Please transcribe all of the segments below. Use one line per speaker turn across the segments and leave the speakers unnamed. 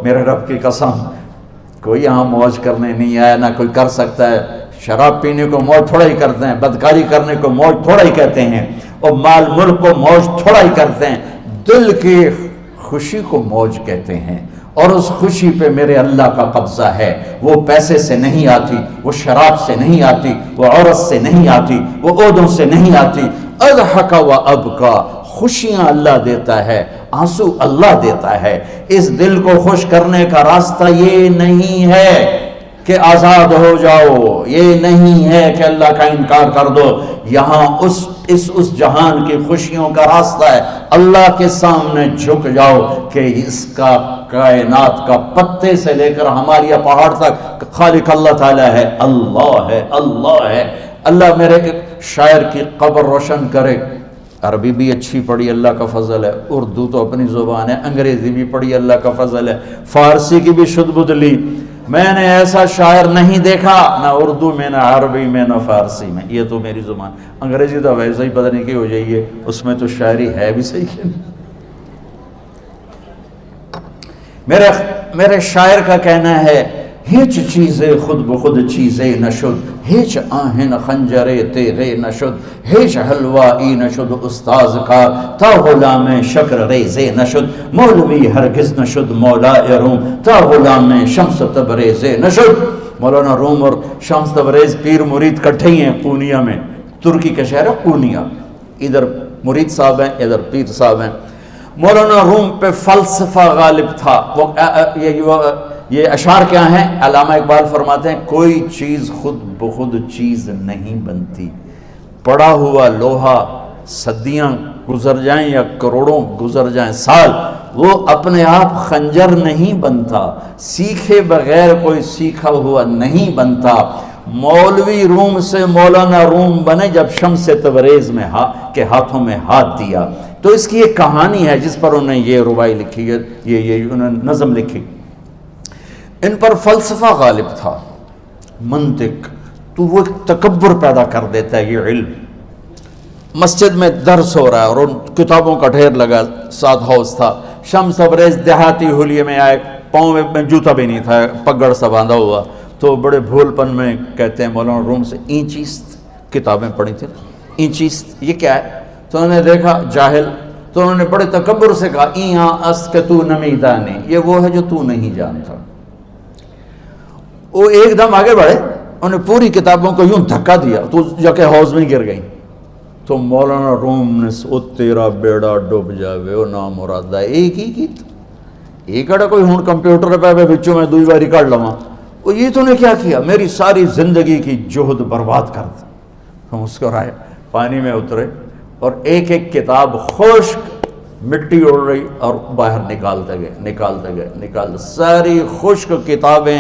میرے رب کی قسم کوئی یہاں موج کرنے نہیں آیا، نہ کوئی کر سکتا ہے۔ شراب پینے کو موج تھوڑا ہی کرتے ہیں، بدکاری کرنے کو موج تھوڑا ہی کہتے ہیں، اور مال ملک کو موج تھوڑا ہی کرتے ہیں، دل کی خوشی کو موج کہتے ہیں۔ اور اس خوشی پہ میرے اللہ کا قبضہ ہے، وہ پیسے سے نہیں آتی، وہ شراب سے نہیں آتی، وہ عورت سے نہیں آتی، وہ عہدوں سے نہیں آتی۔ اضحک و ابکا، خوشیاں اللہ دیتا ہے، آنسو اللہ دیتا ہے۔ اس دل کو خوش کرنے کا راستہ یہ نہیں ہے کہ آزاد ہو جاؤ، یہ نہیں ہے کہ اللہ کا انکار کر دو۔ یہاں اس جہان کی خوشیوں کا راستہ ہے، اللہ کے سامنے جھک جاؤ کہ اس کا کائنات کا پتے سے لے کر ہماری پہاڑ تک خالق اللہ تعالیٰ ہے، اللہ ہے، اللہ ہے۔ اللہ میرے شاعر کی قبر روشن کرے۔ عربی بھی اچھی پڑھی، اللہ کا فضل ہے، اردو تو اپنی زبان ہے، انگریزی بھی پڑھی، اللہ کا فضل ہے، فارسی کی بھی شد بد لی۔ میں نے ایسا شاعر نہیں دیکھا، نہ اردو میں، نہ عربی میں، نہ فارسی میں، یہ تو میری زبان۔ انگریزی تو ویسے ہی پتہ نہیں کی ہو جائیے، اس میں تو شاعری ہے بھی صحیح ہے۔ میرے شاعر کا کہنا ہے، ہیچ چیزیں خود بخود چیزیں نشد، ہیچ آہن خنجرے تیغے نشد، ہیچ حلوائی نشد استاذ کا، تا غلام شکر ریزے نشد، مولوی ہرگز نشد مولا روم، تا غلام شمس تبریز نشد۔ مولانا روم اور شمس تبریز پیر مرید کٹھے ہی ہیں پونیا میں، ترکی کا شہر ہے پونیا، ادھر مرید صاحب ہیں، ادھر پیر صاحب ہیں۔ مولانا روم پہ فلسفہ غالب تھا۔ یہ اشعار کیا ہیں؟ علامہ اقبال فرماتے ہیں، کوئی چیز خود بخود چیز نہیں بنتی، پڑا ہوا لوہا صدیاں گزر جائیں یا کروڑوں گزر جائیں سال، وہ اپنے آپ خنجر نہیں بنتا، سیکھے بغیر کوئی سیکھا ہوا نہیں بنتا۔ مولوی روم سے مولانا روم بنے جب شمس تبریز میں کے ہاتھوں میں ہاتھ دیا۔ تو اس کی ایک کہانی ہے جس پر انہوں نے یہ ربائی لکھی ہے، یہ انہوں نے نظم لکھی۔ ان پر فلسفہ غالب تھا، منطق، تو وہ تکبر پیدا کر دیتا ہے یہ علم۔ مسجد میں درس ہو رہا ہے اور ان کتابوں کا ڈھیر لگا، ساتھ ہاؤس تھا۔ شمس تبریز دیہاتی حلیے میں آئے، پاؤں میں جوتا بھی نہیں تھا، پگڑ سا باندھا ہوا، تو بڑے بھول پن میں کہتے ہیں مولانا روم سے، اینچیست کتابیں پڑھی تھیں، اینچیست یہ کیا ہے؟ تو انہوں نے دیکھا جاہل، تو انہوں نے بڑے تکبر سے کہا، ایہاں اس کہ تو نمیدانی، یہ وہ ہے جو تو نہیں جانتا۔ وہ ایک دم آگے بڑھے، انہوں نے پوری کتابوں کو یوں دھکا دیا تو جا کے حوض میں گر گئی۔ تو مولانا روم نے او تیرا بیڑا ڈوب جاوے او نام مرادہ، ایک ہی کی ایک اڑا کوئی ہون کمپیوٹر پہ بچوں میں دوئی باری کر لواں، وہ یہ تو نے کیا کیا، میری ساری زندگی کی جہد برباد کر دی۔ ہم مسکرائے، پانی میں اترے اور ایک ایک کتاب خشک مٹی اڑ رہی اور باہر نکالتے گئے، ساری خشک کتابیں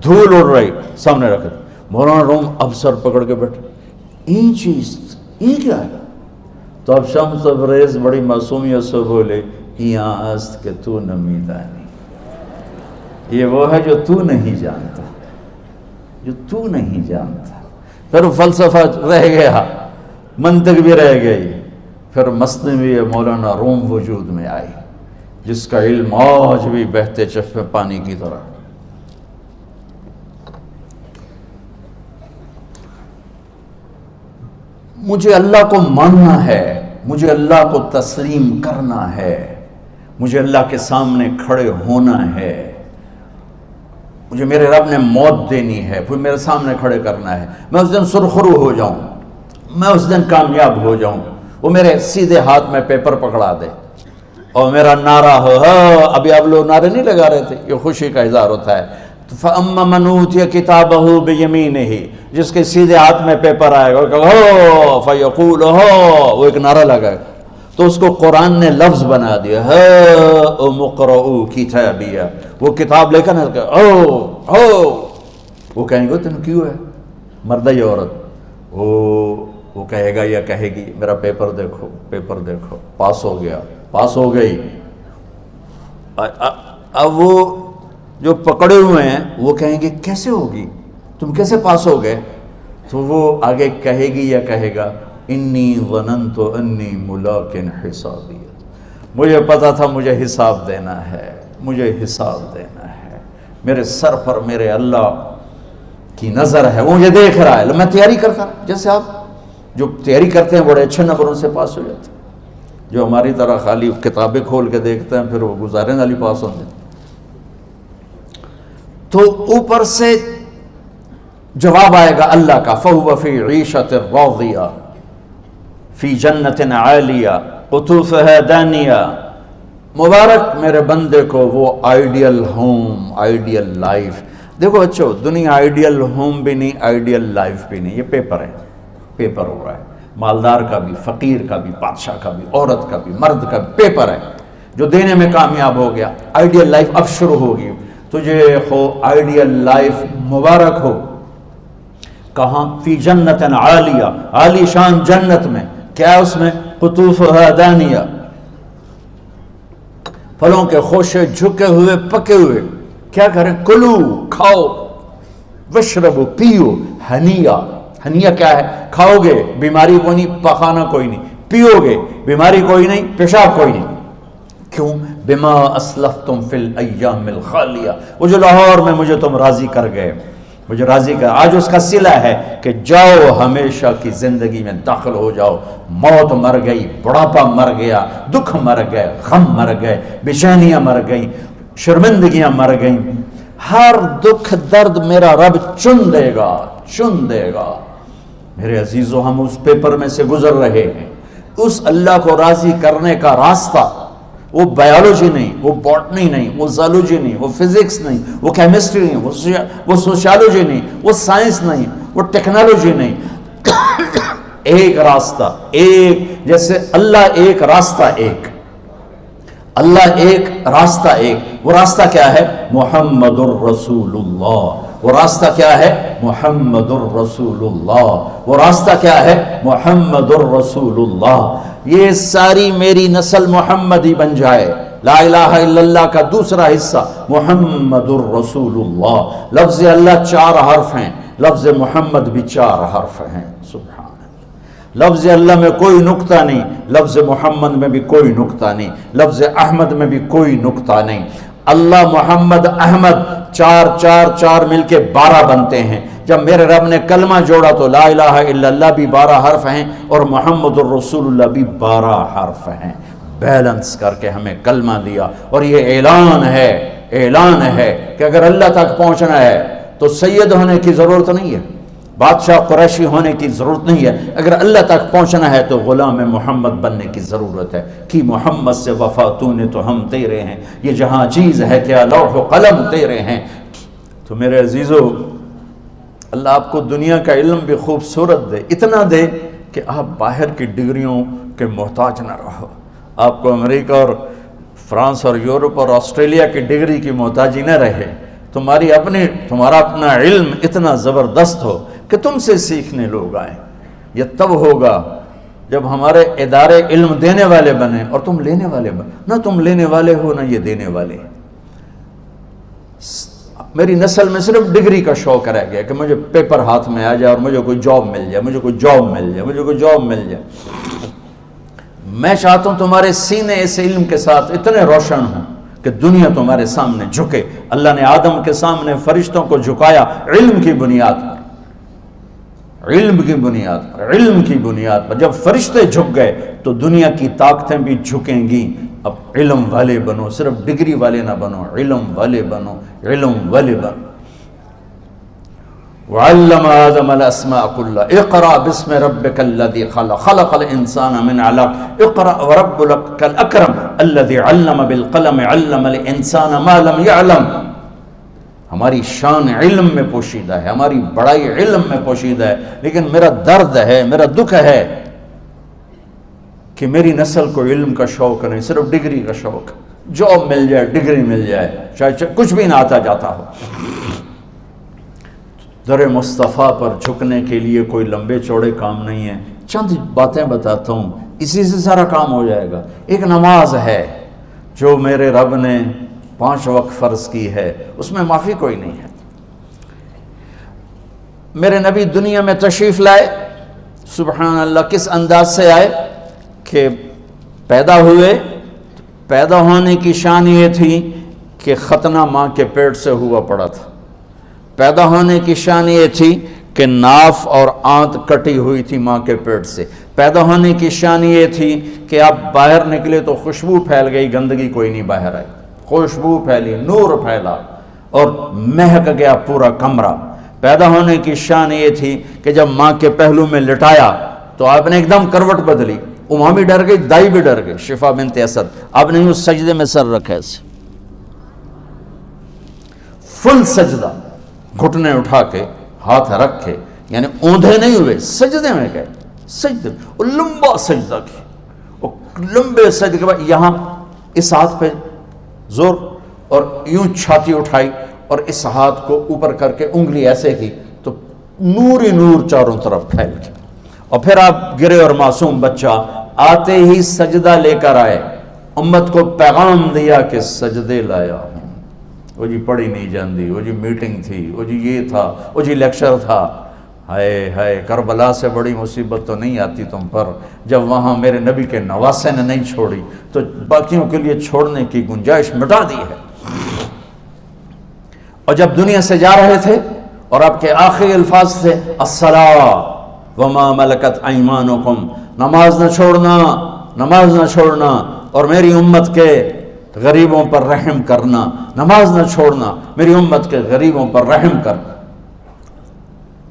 دھول اڑ رہی سامنے رکھے۔ مولانا روم اب سر پکڑ کے بیٹھے، این چیز یہ کیا ہے؟ تو اب شمس تبریز بڑی معصومیت سے بولے، یہاں است کہ تو نمیدانی، یہ وہ ہے جو تو نہیں جانتا، جو تو نہیں جانتا۔ پھر فلسفہ رہ گیا، منطق بھی رہ گئی، پھر مثنوی مولانا روم وجود میں آئی، جس کا علم آج بھی بہتے چشمے پانی کی طرح۔ مجھے اللہ کو ماننا ہے، مجھے اللہ کو تسلیم کرنا ہے، مجھے اللہ کے سامنے کھڑے ہونا ہے، مجھے میرے رب نے موت دینی ہے، پھر میرے سامنے کھڑے کرنا ہے، میں اس دن سرخرو ہو جاؤں، میں اس دن کامیاب ہو جاؤں، وہ میرے سیدھے ہاتھ میں پیپر پکڑا دے اور میرا نعرہ ہو، ابھی آپ لوگ نعرے نہیں لگا رہے تھے، یہ خوشی کا اظہار ہوتا ہے۔ فَأَمَّا مَنْ أُوتِيَ كِتَابَهُ بِيَمِينِهِ، جس کے سیدھے ہاتھ میں پیپر آئے گا، فَيَقُولُ وہ ایک نعرہ لگائے گا، تو اس کو قرآن نے لفظ بنا دیا، هَاؤْمُ اقْرَءُوا كِتَابِيَهْ، وہ کتاب لے کر وہ کہیں گے تم کیوں ہے، مرد یا عورت، وہ کہے گا یا کہے گی میرا پیپر دیکھو، پیپر دیکھو، پاس ہو گیا، پاس ہو گئی۔ اب وہ جو پکڑے ہوئے ہیں وہ کہیں گے کیسے ہوگی، تم کیسے پاس ہو گئے؟ تو وہ آگے کہے گی یا کہے گا، انی ظننت انی ملاق حسابی، مجھے پتا تھا مجھے حساب دینا ہے، مجھے حساب دینا ہے، میرے سر پر میرے اللہ کی نظر ہے، وہ مجھے دیکھ رہا ہے۔ میں تیاری کرتا ہوں، جیسے آپ جو تیاری کرتے ہیں بڑے اچھے نمبروں سے پاس ہو جاتے ہیں، جو ہماری طرح خالی کتابیں کھول کے دیکھتے ہیں پھر وہ گزارے والی پاس ہوتے ہیں۔ تو اوپر سے جواب آئے گا اللہ کا، فَهُوَ فِي عِيشَةٍ رَاضِيَةٍ فِي جَنَّةٍ عَالِيَةٍ قُطُوفُهَا دَانِيَةٌ۔ مبارک میرے بندے کو وہ آئیڈیل ہوم، آئیڈیل لائف۔ دیکھو بچو، دنیا آئیڈیل ہوم بھی نہیں، آئیڈیل لائف بھی نہیں، یہ پیپر ہے، پیپر ہو رہا ہے، مالدار کا بھی، فقیر کا بھی، بادشاہ کا بھی، عورت کا بھی، مرد کا بھی پیپر ہے۔ جو دینے میں کامیاب ہو گیا، آئیڈیل لائف اب شروع ہوگی۔ تجھے ہو آئیڈیل لائف مبارک ہو۔ کہاں؟ فی جنت عالیہ، عالی شان جنت میں، کیا اس میں؟ قطوفها دانیہ، پھلوں کے خوشے جھکے ہوئے پکے ہوئے۔ کیا کریں؟ کلو، کھاؤ، وشربو، پیو، ہنیا۔ ہنیا کیا ہے؟ کھاؤ گے بیماری کوئی نہیں، پخانا کوئی نہیں، پیو گے بیماری کوئی نہیں، پیشاب کوئی نہیں۔ کیوں؟ بما اسلفتم فی الایام الخالیہ، وہ جو لاہور میں مجھے تم راضی کر گئے، مجھے راضی کر، آج اس کا صلہ ہے کہ جاؤ ہمیشہ کی زندگی میں داخل ہو جاؤ۔ موت مر گئی، بڑھاپا مر گیا، دکھ مر گئے، غم مر گئے، بے چینیاں مر گئیں، شرمندگیاں مر گئیں۔ ہر دکھ درد میرا رب چن دے گا، چن دے گا۔ میرے عزیزو، ہم اس پیپر میں سے گزر رہے ہیں۔ اس اللہ کو راضی کرنے کا راستہ، وہ بایولوجی نہیں، وہ باٹنی نہیں، وہ زالوجی نہیں، وہ فزکس نہیں، وہ کیمسٹری نہیں، وہ سوشیالوجی نہیں، وہ سائنس نہیں، وہ ٹیکنالوجی نہیں۔ ایک راستہ، ایک، جیسے اللہ ایک، راستہ ایک، اللہ ایک، راستہ ایک۔ وہ راستہ کیا ہے؟ محمد الرسول اللہ۔ وہ راستہ کیا ہے؟ محمد الرسول اللہ۔ وہ راستہ کیا ہے؟ محمد الرسول اللہ۔ یہ ساری میری نسل محمدی بن جائے۔ لا الہ الا اللہ کا دوسرا حصہ محمد الرسول اللہ۔ لفظ اللہ 4 حرف ہیں، لفظ محمد بھی 4 حرف ہیں۔ سبحان اللہ۔ لفظ اللہ میں کوئی نقطہ نہیں، لفظ محمد میں بھی کوئی نقطہ نہیں، لفظ احمد میں بھی کوئی نقطہ نہیں۔ اللہ، محمد، احمد، 4 4 4 مل کے 12 بنتے ہیں۔ جب میرے رب نے کلمہ جوڑا تو لا الہ الا اللہ بھی 12 حرف ہیں اور محمد الرسول اللہ بھی 12 حرف ہیں۔ بیلنس کر کے ہمیں کلمہ دیا، اور یہ اعلان ہے، اعلان ہے کہ اگر اللہ تک پہنچنا ہے تو سید ہونے کی ضرورت نہیں ہے، بادشاہ قریشی ہونے کی ضرورت نہیں ہے۔ اگر اللہ تک پہنچنا ہے تو غلام محمد بننے کی ضرورت ہے۔ کہ محمد سے وفا تو نے تو ہم تیرے ہیں، یہ جہاں چیز ہے کیا لوح و قلم تیرے ہیں۔ تو میرے عزیزو، اللہ آپ کو دنیا کا علم بھی خوبصورت دے، اتنا دے کہ آپ باہر کی ڈگریوں کے محتاج نہ رہو، آپ کو امریکہ اور فرانس اور یورپ اور آسٹریلیا کی ڈگری کی محتاجی نہ رہے۔ تمہارا اپنا علم اتنا زبردست ہو کہ تم سے سیکھنے لوگ آئیں۔ یہ تب ہوگا جب ہمارے ادارے علم دینے والے بنے اور تم لینے والے بنے۔ نہ تم لینے والے ہو نہ یہ دینے والے۔ میری نسل میں صرف ڈگری کا شوق رہ گیا کہ مجھے پیپر ہاتھ میں آ جائے اور مجھے کوئی جاب مل جائے، مجھے کوئی جاب مل جائے، مجھے کوئی جاب مل جائے۔ میں چاہتا ہوں تمہارے سینے اس علم کے ساتھ اتنے روشن ہوں کہ دنیا تمہارے سامنے جھکے۔ اللہ نے آدم کے سامنے فرشتوں کو جھکایا علم کی بنیاد پر، علم کی بنیاد پر، علم کی بنیاد پر۔ جب فرشتے جھک گئے تو دنیا کی طاقتیں بھی جھکیں گی۔ اب علم والے بنو، صرف ڈگری والے نہ بنو، علم والے بنو، علم والے بنو۔ وعلم آدم الاسماء كلها اقرأ باسم ربك الذي خلق خلق الانسان من علق اقرأ وربك الاكرم الذي علم بالقلم علم الانسان ما لم يعلم۔ ہماری شان علم میں پوشیدہ ہے، ہماری بڑائی علم میں پوشیدہ ہے، لیکن میرا درد ہے، میرا دکھ ہے کہ میری نسل کو علم کا شوق نہیں، صرف ڈگری کا شوق۔ جاب مل جائے، ڈگری مل جائے، چاہے کچھ بھی نہ آتا جاتا ہو۔ در مصطفیٰ پر جھکنے کے لیے کوئی لمبے چوڑے کام نہیں ہیں، چند باتیں بتاتا ہوں، اسی سے سارا کام ہو جائے گا۔ ایک نماز ہے جو میرے رب نے 5 وقت فرض کی ہے، اس میں معافی کوئی نہیں ہے۔ میرے نبی دنیا میں تشریف لائے، سبحان اللہ، کس انداز سے آئے کہ پیدا ہوئے، پیدا ہونے کی شان یہ تھی کہ ختنہ ماں کے پیٹ سے ہوا پڑا تھا. پیدا ہونے کی شان یہ تھی کہ ناف اور آنت کٹی ہوئی تھی ماں کے پیٹ سے. پیدا ہونے کی شان یہ تھی کہ آپ باہر نکلے تو خوشبو پھیل گئی, گندگی کوئی نہیں باہر آئی, خوشبو پھیلی, نور پھیلا اور مہک گیا پورا کمرہ. پیدا ہونے کی شان یہ تھی کہ جب ماں کے پہلو میں لٹایا تو آپ نے ایک دم کروٹ بدلی. اماں بھی ڈر گئی, دائی بھی ڈر گئی, شفا بنت اسد. آپ نے اس سجدے میں سر رکھا ایسے فل سجدہ, گھٹنے اٹھا کے ہاتھ رکھ کے, یعنی اوندھے نہیں ہوئے, سجدے میں گئے. سجدے اور لمبا سجدہ کیا, اور لمبے سجدے کے بعد یہاں اس ہاتھ پہ زور اور یوں چھاتی اٹھائی اور اس ہاتھ کو اوپر کر کے انگلی ایسے کی تو نور ہی نور چاروں طرف پھیل گیا. اور پھر آپ گرے اور معصوم بچہ آتے ہی سجدہ لے کر آئے, امت کو پیغام دیا کہ سجدے لایا ہوں. وہ جی پڑھی نہیں جاندی, وہ جی میٹنگ تھی, وہ جی یہ تھا, وہ جی لیکچر تھا. ہائے ہائے, کربلا سے بڑی مصیبت تو نہیں آتی تم پر جب وہاں میرے نبی کے نواسے نے نہیں چھوڑی تو باقیوں کے لیے چھوڑنے کی گنجائش مٹا دی ہے. اور جب دنیا سے جا رہے تھے اور آپ کے آخری الفاظ تھے الصلاۃ وما ملکت ایمانکم, نماز نہ چھوڑنا, نماز نہ چھوڑنا, اور میری امت کے غریبوں پر رحم کرنا, نماز نہ چھوڑنا, میری امت کے غریبوں پر رحم کر.